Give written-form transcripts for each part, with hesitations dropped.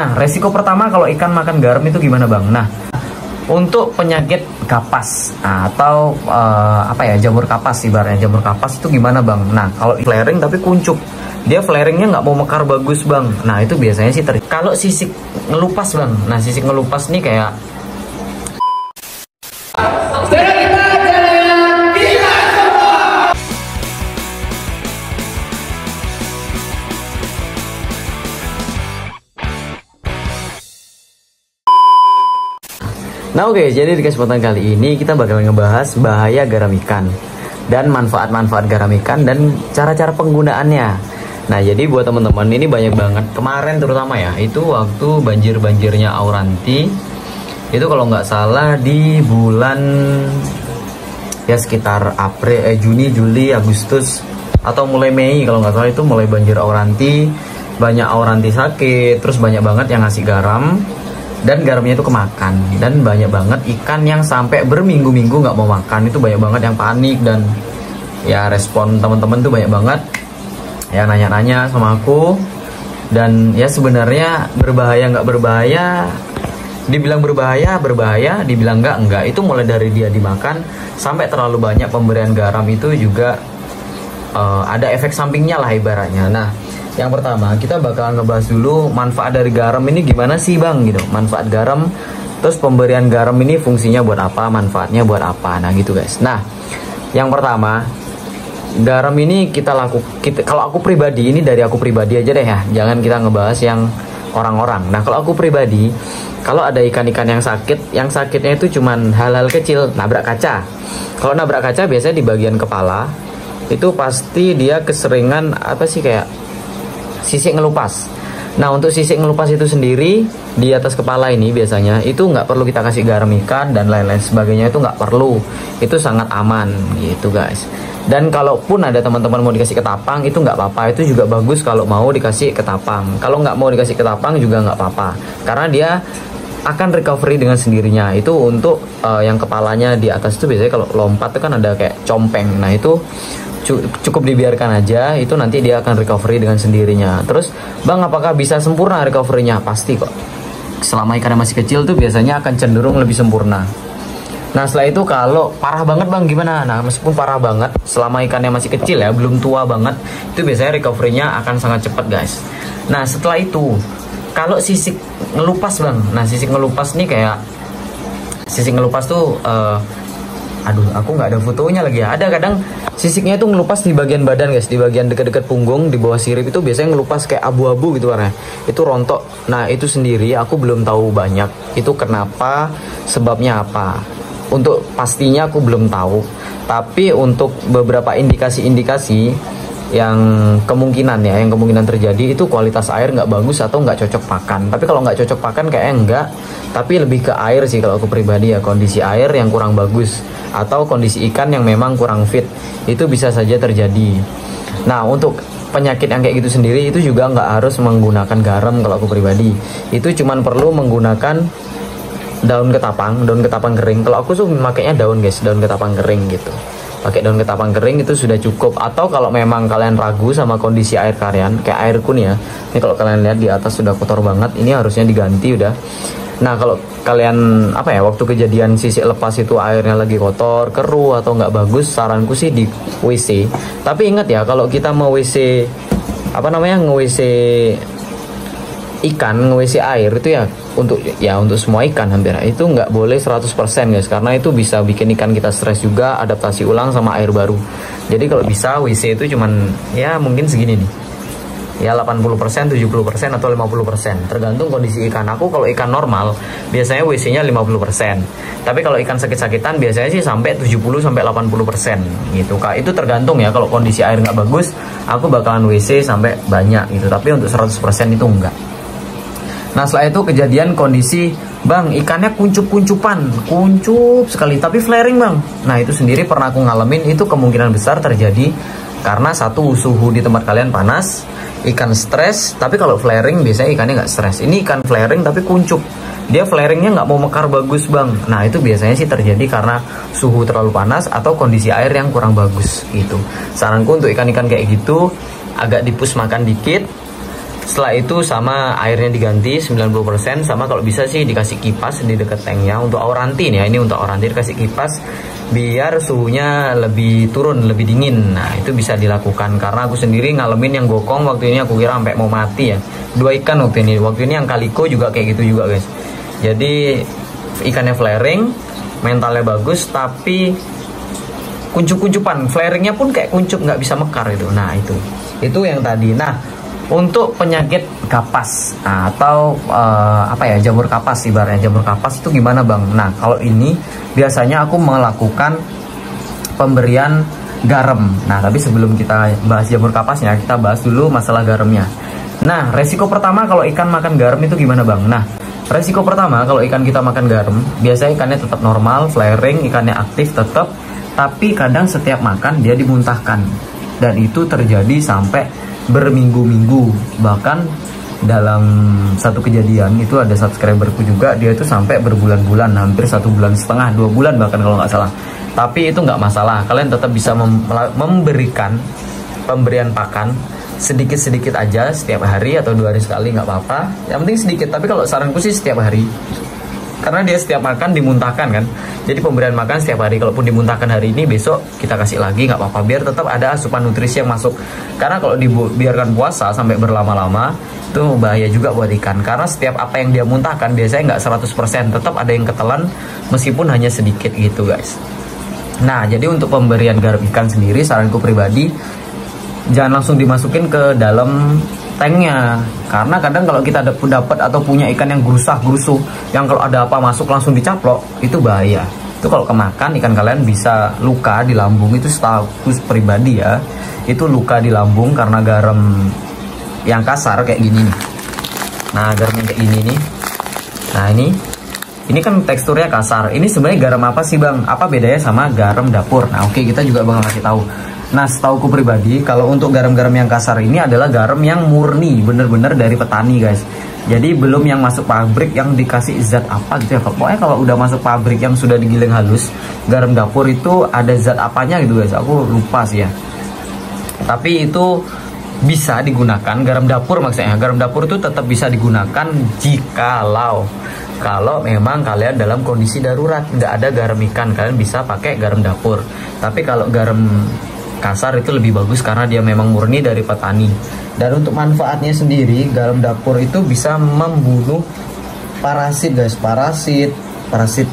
Nah, resiko pertama kalau ikan makan garam itu gimana bang? Nah, untuk penyakit kapas atau jamur kapas, ibaratnya jamur kapas itu gimana bang? Nah, kalau flaring tapi kuncup, dia flaringnya nggak mau mekar bagus bang. Nah, itu biasanya sih kalau sisik ngelupas bang. Nah, sisik ngelupas nih kayak Nah oke, jadi di kesempatan kali ini kita bakal ngebahas bahaya garam ikan dan manfaat-manfaat garam ikan dan cara-cara penggunaannya. Nah jadi buat teman-teman ini banyak banget kemarin terutama ya, itu waktu banjir-banjirnya Auranti itu kalau nggak salah di bulan ya sekitar Juni, Juli, Agustus atau mulai Mei kalau nggak salah, itu mulai banjir Auranti, banyak Auranti sakit, terus banyak banget yang ngasih garam. Dan garamnya itu kemakan, dan banyak banget ikan yang sampai berminggu-minggu nggak mau makan. Itu banyak banget yang panik, dan ya respon teman-teman tuh banyak banget ya nanya-nanya sama aku. Dan ya sebenarnya berbahaya nggak berbahaya, dibilang berbahaya, dibilang enggak. Itu mulai dari dia dimakan sampai terlalu banyak pemberian garam itu juga ada efek sampingnya lah ibaratnya. Nah, yang pertama kita bakal ngebahas dulu manfaat dari garam ini gimana sih bang gitu. Manfaat garam, terus pemberian garam ini fungsinya buat apa, manfaatnya buat apa. Nah gitu guys. Nah yang pertama, garam ini kalau aku pribadi, ini dari aku pribadi aja deh ya, jangan kita ngebahas yang orang-orang. Nah kalau aku pribadi, kalau ada ikan-ikan yang sakitnya itu cuman hal-hal kecil, nabrak kaca. Kalau nabrak kaca biasanya di bagian kepala itu pasti dia keseringan kayak sisik ngelupas. Nah untuk sisik ngelupas itu sendiri di atas kepala ini biasanya itu nggak perlu kita kasih garam ikan dan lain-lain sebagainya, itu nggak perlu, itu sangat aman gitu guys. Dan kalaupun ada teman-teman mau dikasih ketapang itu nggak apa-apa, itu juga bagus kalau mau dikasih ketapang. Kalau nggak mau dikasih ketapang juga nggak apa-apa, karena dia akan recovery dengan sendirinya. Itu untuk yang kepalanya di atas itu biasanya kalau lompat itu kan ada kayak compeng. Nah itu cukup dibiarkan aja, itu nanti dia akan recovery dengan sendirinya. Terus bang, apakah bisa sempurna recovery-nya? Pasti kok. Selama ikannya masih kecil tuh biasanya akan cenderung lebih sempurna. Nah setelah itu kalau parah banget bang gimana? Nah meskipun parah banget, selama ikannya masih kecil ya, belum tua banget, itu biasanya recovery-nya akan sangat cepat guys. Nah setelah itu kalau sisik ngelupas bang, nah sisik ngelupas nih kayak sisik ngelupas tuh aduh aku nggak ada fotonya lagi ya. Ada kadang sisiknya itu ngelupas di bagian badan guys, di bagian dekat-dekat punggung, di bawah sirip itu biasanya ngelupas kayak abu-abu gitu warnanya, itu rontok. Nah itu sendiri aku belum tahu banyak itu kenapa, sebabnya apa, untuk pastinya aku belum tahu. Tapi untuk beberapa indikasi-indikasi yang kemungkinan terjadi itu kualitas air nggak bagus atau nggak cocok pakan. Tapi kalau nggak cocok pakan kayaknya enggak, tapi lebih ke air sih kalau aku pribadi ya, kondisi air yang kurang bagus atau kondisi ikan yang memang kurang fit, itu bisa saja terjadi. Nah untuk penyakit yang kayak gitu sendiri itu juga nggak harus menggunakan garam kalau aku pribadi, itu cuman perlu menggunakan daun ketapang kering. Kalau aku tuh makanya daun guys, daun ketapang kering gitu. Pakai daun ketapang kering itu sudah cukup. Atau kalau memang kalian ragu sama kondisi air kalian, kayak airku nih ya, ini kalau kalian lihat di atas sudah kotor banget, ini harusnya diganti udah. Nah kalau kalian waktu kejadian sisik lepas itu airnya lagi kotor, keruh atau nggak bagus, saranku sih di WC. Tapi ingat ya, kalau kita mau WC nge-WC ikan, nge-WC air itu ya untuk semua ikan hampir itu nggak boleh 100% guys, karena itu bisa bikin ikan kita stres juga, adaptasi ulang sama air baru. Jadi kalau bisa WC itu cuman ya mungkin segini nih ya, 80%, 70% atau 50%, tergantung kondisi ikan. Aku kalau ikan normal biasanya WC-nya 50%, tapi kalau ikan sakit-sakitan biasanya sih sampai 70-80% gitu kak. Itu tergantung ya, kalau kondisi air nggak bagus aku bakalan WC sampai banyak gitu, tapi untuk 100% itu enggak. Nah setelah itu kejadian kondisi bang ikannya kuncup sekali tapi flaring bang. Nah itu sendiri pernah aku ngalamin, itu kemungkinan besar terjadi karena satu, suhu di tempat kalian panas, ikan stres. Tapi kalau flaring biasanya ikannya nggak stres. Ini ikan flaring tapi kuncup, dia flaringnya nggak mau mekar bagus bang. Nah itu biasanya sih terjadi karena suhu terlalu panas atau kondisi air yang kurang bagus gitu. Saranku untuk ikan-ikan kayak gitu agak dipus makan dikit, Setelah itu sama airnya diganti 90%, sama kalau bisa sih dikasih kipas di dekat tanknya untuk auranti nih ya. Ini untuk auranti dikasih kipas biar suhunya lebih turun, lebih dingin. Nah itu bisa dilakukan karena aku sendiri ngalamin yang gokong waktu ini, aku kira sampai mau mati ya. 2 ikan waktu ini yang kaliko juga kayak gitu juga guys. Jadi ikannya flaring, mentalnya bagus, tapi kuncup-kuncupan, flaringnya pun kayak kuncup, nggak bisa mekar itu. Nah itu yang tadi. Nah untuk penyakit kapas atau apa ya, jamur kapas, ibaratnya jamur kapas itu gimana bang? Nah kalau ini biasanya aku melakukan pemberian garam. Nah tapi sebelum kita bahas jamur kapasnya, kita bahas dulu masalah garamnya. Nah resiko pertama kalau ikan makan garam itu gimana bang? Nah resiko pertama kalau ikan kita makan garam, biasanya ikannya tetap normal, flaring, ikannya aktif tetap, tapi kadang setiap makan dia dimuntahkan, dan itu terjadi sampai berminggu-minggu. Bahkan dalam satu kejadian itu ada subscriberku juga, dia itu sampai berbulan-bulan, hampir 1,5 bulan, 2 bulan bahkan kalau nggak salah. Tapi itu nggak masalah, kalian tetap bisa memberikan pemberian pakan sedikit-sedikit aja setiap hari atau 2 hari sekali, nggak apa-apa, yang penting sedikit. Tapi kalau saranku sih setiap hari, karena dia setiap makan dimuntahkan kan. Jadi pemberian makan setiap hari, kalaupun dimuntahkan hari ini, besok kita kasih lagi, nggak apa-apa, biar tetap ada asupan nutrisi yang masuk. Karena kalau dibiarkan puasa sampai berlama-lama itu bahaya juga buat ikan, karena setiap apa yang dia muntahkan biasanya nggak 100%, tetap ada yang ketelan meskipun hanya sedikit gitu guys. Nah jadi untuk pemberian garam ikan sendiri, saranku pribadi jangan langsung dimasukin ke dalam tanknya, karena kadang kalau kita dapat atau punya ikan yang gerusah-gerusuh, yang kalau ada apa masuk langsung dicaplok, itu bahaya. Itu kalau kemakan ikan kalian bisa luka di lambung. Itu status pribadi ya, itu luka di lambung karena garam yang kasar kayak gini nih. Nah garam yang kayak gini nih, nah ini kan teksturnya kasar. Ini sebenarnya garam apa sih bang? Apa bedanya sama garam dapur? Nah oke, kita juga bakal kasih tahu. Nah setauku pribadi, kalau untuk garam-garam yang kasar ini adalah garam yang murni, bener-bener dari petani guys. Jadi belum yang masuk pabrik yang dikasih zat apa gitu ya. Pokoknya kalau udah masuk pabrik yang sudah digiling halus, garam dapur itu ada zat apanya gitu guys, aku lupa sih ya. Tapi itu bisa digunakan, garam dapur maksudnya. Garam dapur itu tetap bisa digunakan kalau memang kalian dalam kondisi darurat, nggak ada garam ikan, kalian bisa pakai garam dapur. Tapi kalau garam kasar itu lebih bagus karena dia memang murni dari petani. Dan untuk manfaatnya sendiri, garam dapur itu bisa membunuh parasit guys, parasit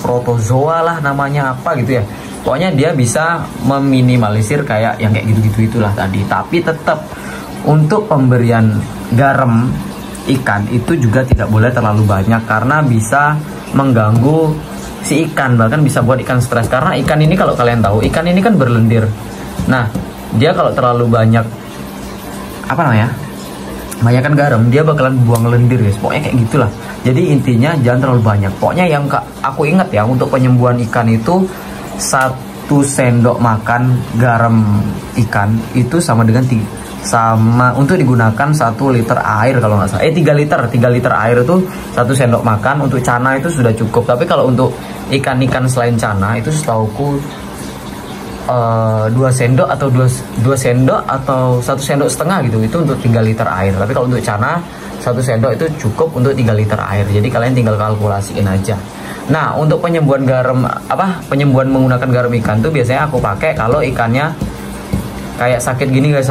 protozoa lah namanya apa gitu ya. Pokoknya dia bisa meminimalisir kayak yang kayak gitu-gitu itulah tadi. Tapi tetap untuk pemberian garam ikan itu juga tidak boleh terlalu banyak, karena bisa mengganggu si ikan, bahkan bisa buat ikan stres. Karena ikan ini kalau kalian tahu, ikan ini kan berlendir. Nah dia kalau terlalu banyak banyakkan garam, dia bakalan buang lendir guys. Pokoknya kayak gitulah. Jadi intinya jangan terlalu banyak. Pokoknya yang aku ingat ya, untuk penyembuhan ikan itu 1 sendok makan garam ikan itu sama dengan untuk digunakan 1 liter air kalau nggak salah. 3 liter air itu 1 sendok makan. Untuk cana itu sudah cukup. Tapi kalau untuk ikan-ikan selain cana itu setauku 2 sendok atau 2 sendok atau 1,5 sendok gitu, itu untuk 3 liter air. Tapi kalau untuk cana 1 sendok itu cukup untuk 3 liter air. Jadi kalian tinggal kalkulasiin aja. Nah untuk penyembuhan penyembuhan menggunakan garam ikan tuh biasanya aku pakai kalau ikannya kayak sakit gini guys,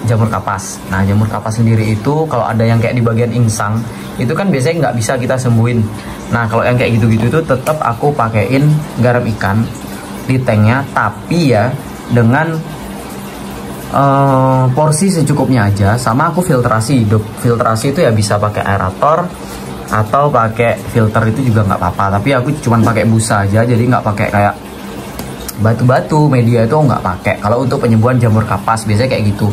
jamur kapas. Nah jamur kapas sendiri itu kalau ada yang kayak di bagian insang itu kan biasanya nggak bisa kita sembuhin. Nah kalau yang kayak gitu-gitu tuh tetap aku pakein garam ikan di tanknya, tapi ya dengan porsi secukupnya aja. Sama aku filtrasi itu ya bisa pakai aerator atau pakai filter, itu juga nggak apa-apa. Tapi aku cuman pakai busa aja, jadi nggak pakai kayak batu-batu media itu nggak pakai. Kalau untuk penyembuhan jamur kapas biasanya kayak gitu.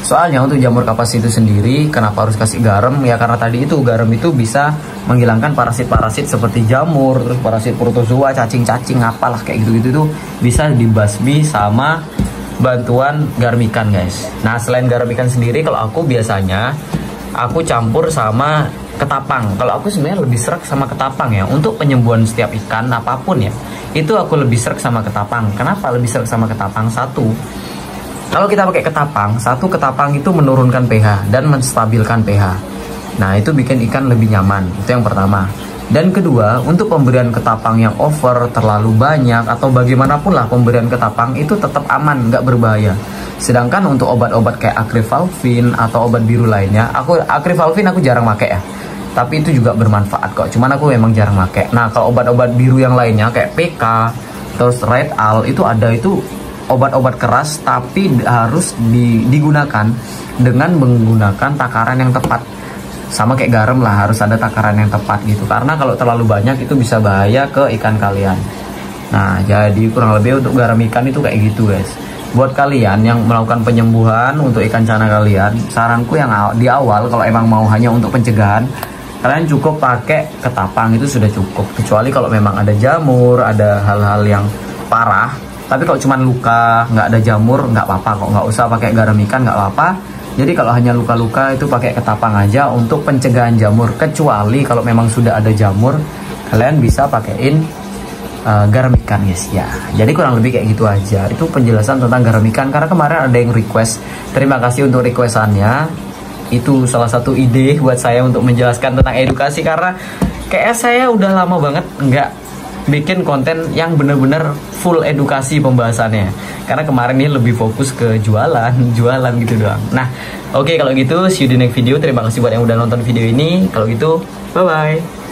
Soalnya untuk jamur kapas itu sendiri kenapa harus kasih garam ya, karena tadi itu garam itu bisa menghilangkan parasit-parasit seperti jamur, terus parasit protozoa, cacing-cacing apalah kayak gitu-gitu tuh bisa dibasmi sama bantuan garam ikan guys. Nah selain garam ikan sendiri, kalau aku biasanya aku campur sama ketapang. Kalau aku sebenarnya lebih serak sama ketapang ya, untuk penyembuhan setiap ikan apapun ya, itu aku lebih serak sama ketapang. Kenapa lebih serak sama ketapang? Satu, Kalau kita pakai ketapang, satu ketapang itu menurunkan pH dan menstabilkan pH. Nah, itu bikin ikan lebih nyaman. Itu yang pertama. Dan kedua, untuk pemberian ketapang yang over, terlalu banyak, atau bagaimanapun lah pemberian ketapang itu tetap aman, nggak berbahaya. Sedangkan untuk obat-obat kayak Acryvalvin atau obat biru lainnya, Acryvalvin aku jarang pakai ya. Tapi itu juga bermanfaat kok, cuman aku memang jarang pakai. Nah, kalau obat-obat biru yang lainnya kayak PK, terus Red Al, itu ada itu obat-obat keras, tapi harus digunakan dengan menggunakan takaran yang tepat. Sama kayak garam lah, harus ada takaran yang tepat gitu. Karena kalau terlalu banyak itu bisa bahaya ke ikan kalian. Nah, jadi kurang lebih untuk garam ikan itu kayak gitu guys. Buat kalian yang melakukan penyembuhan untuk ikan cana kalian, saranku yang di awal kalau emang mau hanya untuk pencegahan, kalian cukup pakai ketapang, itu sudah cukup. Kecuali kalau memang ada jamur, ada hal-hal yang parah. Tapi kalau cuma luka, nggak ada jamur, nggak apa-apa kok. Nggak usah pakai garam ikan, nggak apa-apa. Jadi kalau hanya luka-luka itu pakai ketapang aja untuk pencegahan jamur. Kecuali kalau memang sudah ada jamur, kalian bisa pakaiin garam ikan guys ya. Jadi kurang lebih kayak gitu aja. Itu penjelasan tentang garam ikan. Karena kemarin ada yang request. Terima kasih untuk requestannya. Itu salah satu ide buat saya untuk menjelaskan tentang edukasi. Karena kayak saya udah lama banget nggak bikin konten yang bener-bener full edukasi pembahasannya. Karena kemarin ini lebih fokus ke jualan gitu doang. Nah, oke, kalau gitu see you di next video. Terima kasih buat yang udah nonton video ini. Kalau gitu, bye-bye.